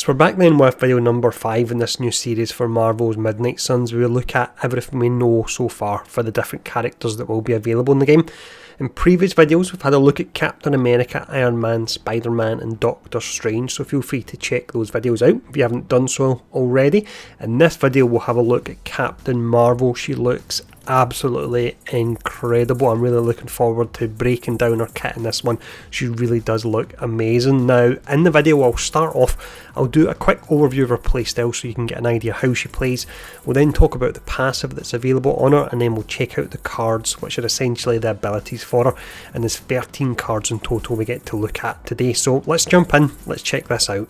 So we're back then with video number 5 in this new series for Marvel's Midnight Suns. We will look at everything we know so far for the different characters that will be available in the game. In previous videos we've had a look at Captain America, Iron Man, Spider-Man and Doctor Strange, so feel free to check those videos out if you haven't done so already. In this video we'll have a look at Captain Marvel. She looks absolutely incredible. I'm really looking forward to breaking down her kit in this one. She really does look amazing. Now in the video I'll start off, I'll do a quick overview of her playstyle so you can get an idea how she plays. We'll then talk about the passive that's available on her, and then we'll check out the cards, which are essentially the abilities for her, and there's 13 cards in total we get to look at today. So let's jump in, let's check this out.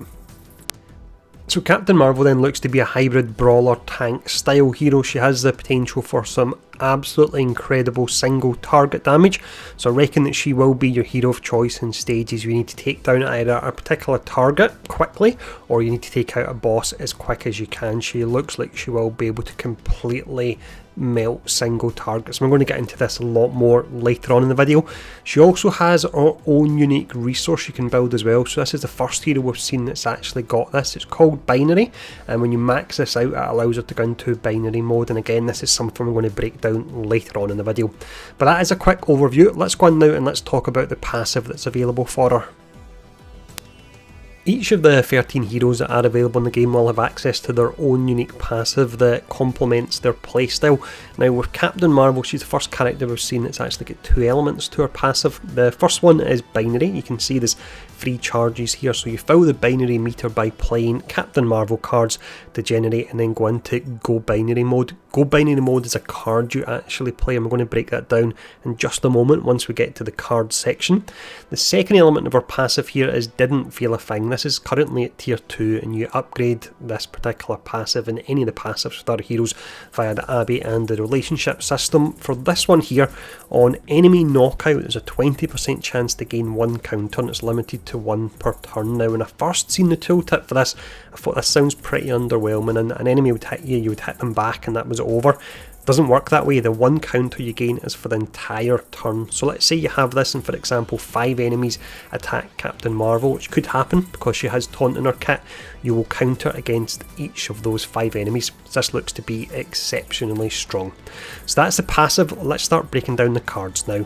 So Captain Marvel then looks to be a hybrid brawler tank style hero. She has the potential for some absolutely incredible single target damage, so I reckon that she will be your hero of choice in stages you need to take down either a particular target quickly or you need to take out a boss as quick as you can. She looks like she will be able to completely melt single targets. We're going to get into this a lot more later on in the video. She also has her own unique resource you can build as well. So this is the first hero we've seen that's actually got this. It's called Binary, and when you max this out it allows her to go into binary mode, and again this is something we're going to break down later on in the video. But that is a quick overview. Let's go on now and let's talk about the passive that's available for her. Each of the 13 heroes that are available in the game will have access to their own unique passive that complements their playstyle. Now with Captain Marvel, she's the first character we've seen that's actually got 2 elements to her passive. The first one is binary. You can see there's 3 charges here, so you fill the binary meter by playing Captain Marvel cards to generate and then go into Go Binary mode. Go Binary mode is a card you actually play, and we're going to break that down in just a moment once we get to the card section. The second element of our passive here is Didn't Feel a Thing. This is currently at tier 2, and you upgrade this particular passive and any of the passives with other heroes via the Abbey and the relationship system. For this one here, on enemy knockout there's a 20% chance to gain 1 counter, and it's limited to 1 per turn. Now when I first seen the tooltip for this, I thought this sounds pretty underwhelming, and an enemy would hit you, you would hit them back and that was over. It doesn't work that way. The 1 counter you gain is for the entire turn. So let's say you have this and for example 5 enemies attack Captain Marvel, which could happen because she has taunt in her kit. You will counter against each of those 5 enemies. This looks to be exceptionally strong. So that's the passive. Let's start breaking down the cards now.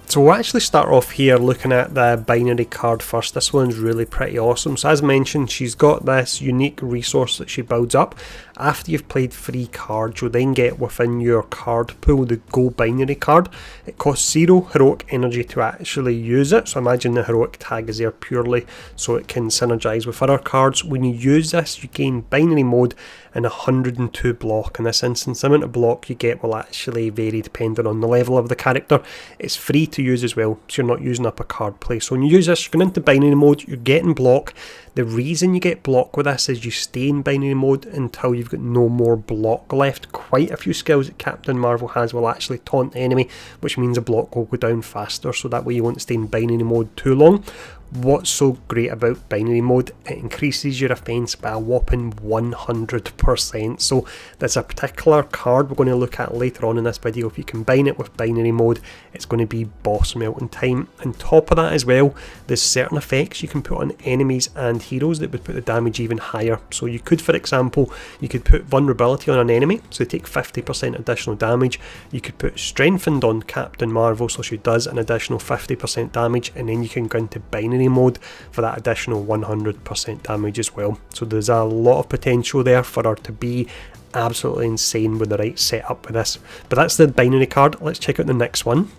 So we'll actually start off here looking at the binary card first. This one's really pretty awesome. So as mentioned, she's got this unique resource that she builds up. After you've played 3 cards, you'll then get within your card pool the Go Binary card. It costs 0 heroic energy to actually use it, so imagine the heroic tag is there purely so it can synergize with other cards. When you use this, you gain binary mode and 102 block. In this instance, the amount of block you get will actually vary depending on the level of the character. It's free to use as well, so you're not using up a card play. So when you use this, you're going into binary mode, you're getting block. The reason you get block with this is you stay in binary mode until you've got no more block left. Quite a few skills that Captain Marvel has will actually taunt the enemy, which means the block will go down faster, so that way you won't stay in binary mode too long. What's so great about binary mode? It increases your offense by a whopping 100%. So there's a particular card we're going to look at later on in this video. If you combine it with binary mode, it's going to be boss melting time. On top of that as well, there's certain effects you can put on enemies and heroes that would put the damage even higher. So you could, for example, you could put vulnerability on an enemy, so they take 50% additional damage. You could put strengthened on Captain Marvel, so she does an additional 50% damage, and then you can go into binary mode for that additional 100% damage as well. So there's a lot of potential there for her to be absolutely insane with the right setup with this. But that's the binary card. Let's check out the next one.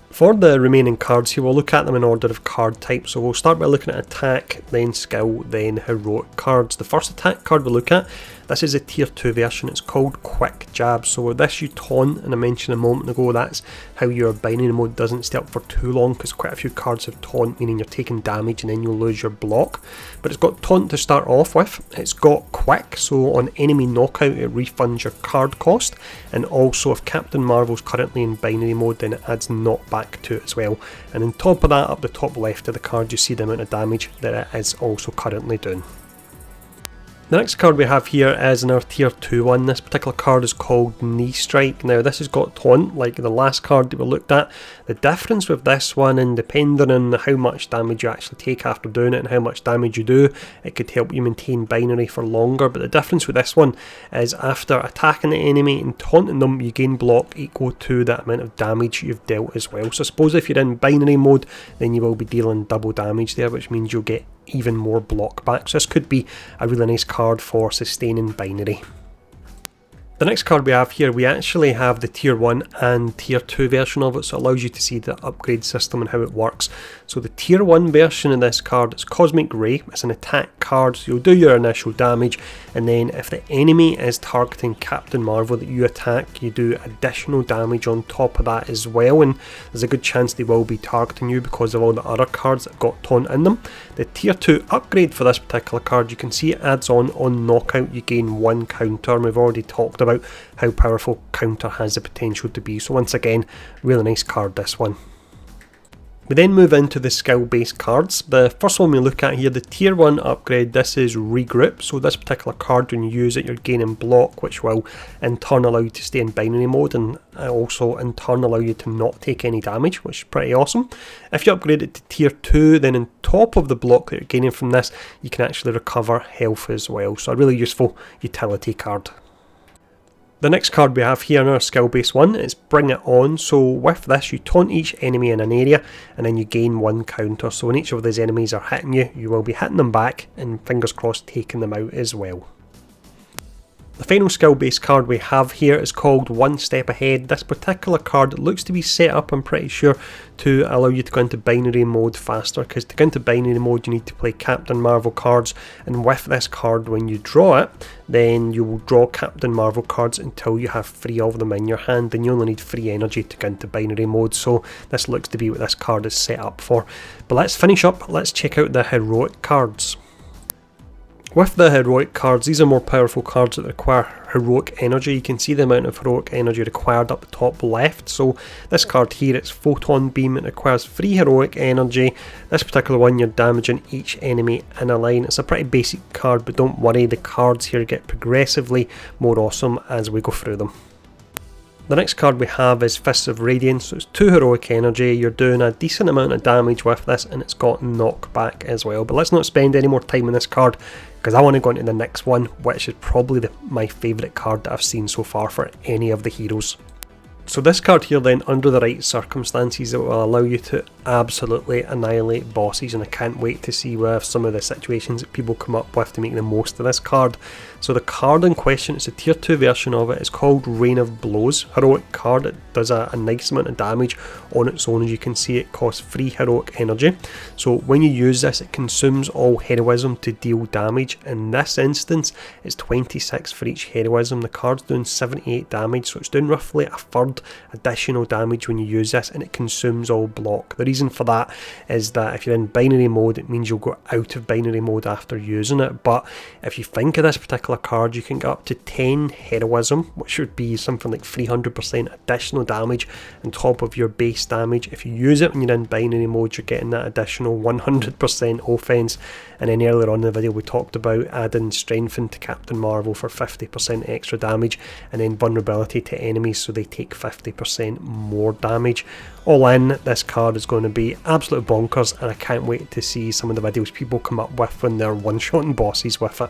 For the remaining cards here, we'll look at them in order of card type. So we'll start by looking at attack, then skill, then heroic cards. The first attack card we'll look at, this is a tier 2 version, it's called Quick Jab. So with this you taunt, and I mentioned a moment ago that's how your binary mode doesn't stay up for too long, because quite a few cards have taunt, meaning you're taking damage and then you'll lose your block. But it's got taunt to start off with, it's got quick, so on enemy knockout it refunds your card cost, and also if Captain Marvel's currently in binary mode then it adds knockback to it as well. And on top of that, up the top left of the card you see the amount of damage that it is also currently doing. The next card we have here is in our tier 2 one. This particular card is called Knee Strike. Now this has got taunt like the last card that we looked at. The difference with this one, and depending on how much damage you actually take after doing it and how much damage you do, it could help you maintain binary for longer. But the difference with this one is after attacking the enemy and taunting them, you gain block equal to that amount of damage you've dealt as well. So I suppose if you're in binary mode, then you will be dealing double damage there, which means you'll get even more block back. So this could be a really nice card for sustaining binary. The next card we have here, we actually have the tier 1 and tier 2 version of it, so it allows you to see the upgrade system and how it works. So the tier 1 version of this card is Cosmic Ray. It's an attack card, so you'll do your initial damage, and then if the enemy is targeting Captain Marvel that you attack, you do additional damage on top of that as well, and there's a good chance they will be targeting you because of all the other cards that got taunt in them. The tier 2 upgrade for this particular card, you can see it adds on knockout, you gain 1 counter, and we've already talked about how powerful counter has the potential to be. So once again, really nice card, this one. We then move into the skill based cards. The first one we look at here, the tier 1 upgrade, this is Regroup. So this particular card, when you use it, you're gaining block, which will in turn allow you to stay in binary mode, and also in turn allow you to not take any damage, which is pretty awesome. If you upgrade it to tier 2, then on top of the block that you're gaining from this, you can actually recover health as well. So a really useful utility card. The next card we have here in our skill based one is Bring It On. So with this, you taunt each enemy in an area and then you gain 1 counter. So when each of those enemies are hitting you, you will be hitting them back and fingers crossed taking them out as well. The final skill based card we have here is called One Step Ahead. This particular card looks to be set up, I'm pretty sure, to allow you to go into binary mode faster, because to go into binary mode you need to play Captain Marvel cards, and with this card, when you draw it, then you will draw Captain Marvel cards until you have 3 of them in your hand, and you only need 3 energy to go into binary mode. So this looks to be what this card is set up for. But let's finish up, let's check out the heroic cards. With the heroic cards, these are more powerful cards that require heroic energy. You can see the amount of heroic energy required up the top left. So this card here, it's Photon Beam. It requires 3 heroic energy. This particular one, you're damaging each enemy in a line. It's a pretty basic card, but don't worry, the cards here get progressively more awesome as we go through them. The next card we have is Fists of Radiance, so it's 2 heroic energy, you're doing a decent amount of damage with this, and it's got knockback as well. But let's not spend any more time on this card, because I want to go into the next one, which is probably my favourite card that I've seen so far for any of the heroes. So this card here then, under the right circumstances, it will allow you to absolutely annihilate bosses, and I can't wait to see where some of the situations that people come up with to make the most of this card. So the card in question, it's a tier 2 version of it, it's called Rain of Blows. Heroic card, it does a nice amount of damage on its own. As you can see, it costs 3 heroic energy. So when you use this, it consumes all heroism to deal damage. In this instance, it's 26 for each heroism. The card's doing 78 damage, so it's doing roughly a third additional damage when you use this, and it consumes all block. The reason for that is that if you're in binary mode, it means you'll go out of binary mode after using it. But if you think of this particular card, you can get up to 10 heroism, which would be something like 300% additional damage on top of your base damage. If you use it when you're in binary mode, you're getting that additional 100% offense. And then earlier on in the video we talked about adding Strengthen to Captain Marvel for 50% extra damage, and then vulnerability to enemies so they take 50% more damage. All in, this card is going to be absolute bonkers, and I can't wait to see some of the videos people come up with when they're one-shotting bosses with it.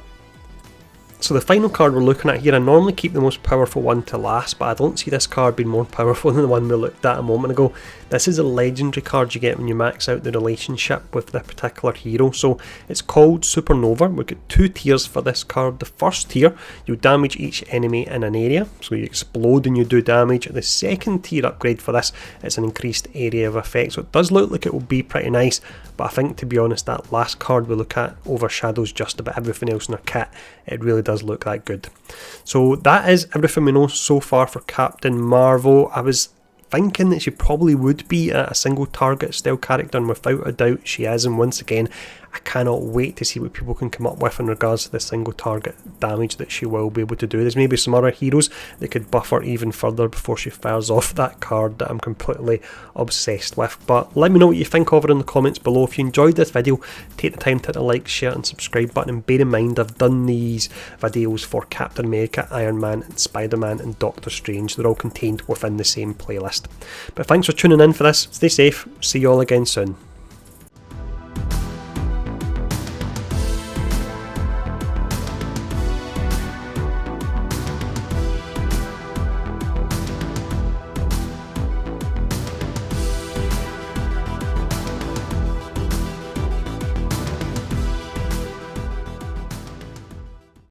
So the final card we're looking at here, I normally keep the most powerful one to last, but I don't see this card being more powerful than the one we looked at a moment ago. This is a legendary card you get when you max out the relationship with the particular hero. So it's called Supernova. We've got 2 tiers for this card. The first tier, you damage each enemy in an area, so you explode and you do damage. The second tier upgrade for this is an increased area of effect, so it does look like it will be pretty nice, but I think, to be honest, that last card we look at overshadows just about everything else in our kit. It really does look that good. So that is everything we know so far for Captain Marvel. I was thinking that she probably would be a single target style character, and without a doubt she is. And once again, I cannot wait to see what people can come up with in regards to the single target damage that she will be able to do. There's maybe some other heroes that could buff her even further before she fires off that card that I'm completely obsessed with. But let me know what you think of her in the comments below. If you enjoyed this video, take the time to hit the like, share and subscribe button, and bear in mind I've done these videos for Captain America, Iron Man and Spider-Man and Doctor Strange. They're all contained within the same playlist. But thanks for tuning in for this. Stay safe. See you all again soon.